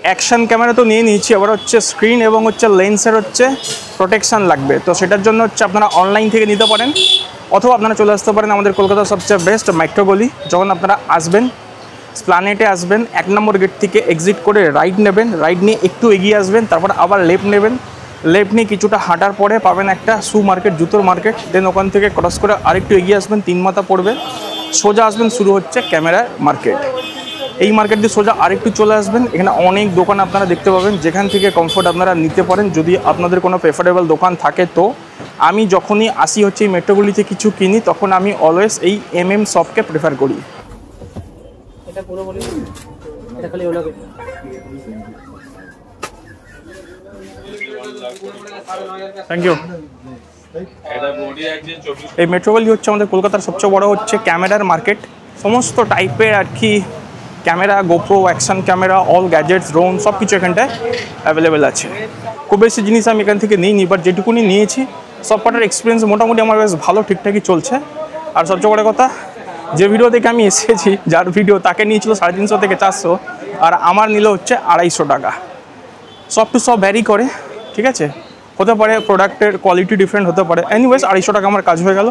Action camera তো নিয়ে নিয়েছি, এবার হচ্ছে স্ক্রিন এবং হচ্ছে লেন্সের হচ্ছে প্রোটেকশান লাগবে। তো সেটার জন্য হচ্ছে আপনারা অনলাইন থেকে নিতে পারেন, অথবা আপনারা চলে আসতে পারেন আমাদের কলকাতার সবচেয়ে বেস্ট মেট্রো গলি। যখন আপনারা আসবেন, স্প্ল্যানেটে আসবেন, 1 নম্বর গেট থেকে এক্সিট করে রাইট নেবেন, রাইট নিয়ে একটু এগিয়ে আসবেন, তারপর আবার লেফট নেবেন, লেফট নিয়ে কিছুটা হাঁটার পরে পাবেন একটা শু মার্কেট, জুতোর মার্কেট। দেন ওখান থেকে ক্রস করে আরেকটু এগিয়ে আসবেন, 3 মাথা পড়বে, সোজা আসবেন, শুরু হচ্ছে ক্যামেরার মার্কেট। এই মার্কেট দিয়ে সোজা আরেকটু চলে আসবেন, এখানে অনেক দোকান আপনারা দেখতে পাবেন যেখান থেকে কমফোর্ট আপনারা নিতে পারেন, যদি আপনাদের কোনো প্রেফারেবল দোকান থাকে। তো আমি যখনই আসি হচ্ছে এই মেট্রোগুলিতে কিছু কিনি, তখন আমি অলওয়েজ এই শপকে প্রেফার করি। Thank you. এই মেট্রোগলি হচ্ছে আমাদের কলকাতার সবচেয়ে বড় হচ্ছে ক্যামেরার মার্কেট। সমস্ত টাইপের আর কি camera, GoPro, action camera, all gadgets, drone সব কিছু এখানটায় অ্যাভেলেবেল আছে। খুব বেশি জিনিস আমি এখান থেকে নিইনি, বাট যেটুকুনি নিয়েছি সব কটার এক্সপিরিয়েন্স মোটামুটি আমার বেশ ভালো, ঠিকঠাকই চলছে। আর সবচেয়ে বড় কথা, যে ভিডিও থেকে আমি এসেছি, যার ভিডিও তাকে নিয়েছিল 350 থেকে 400, আর আমার নিল হচ্ছে 250 টাকা। সব টু সব ভ্যারি করে, ঠিক আছে, হতে পারে প্রোডাক্টের কোয়ালিটি ডিফারেন্ট হতে পারে। এনিওয়েজ 250 টাকা আমার কাজ হয়ে গেল।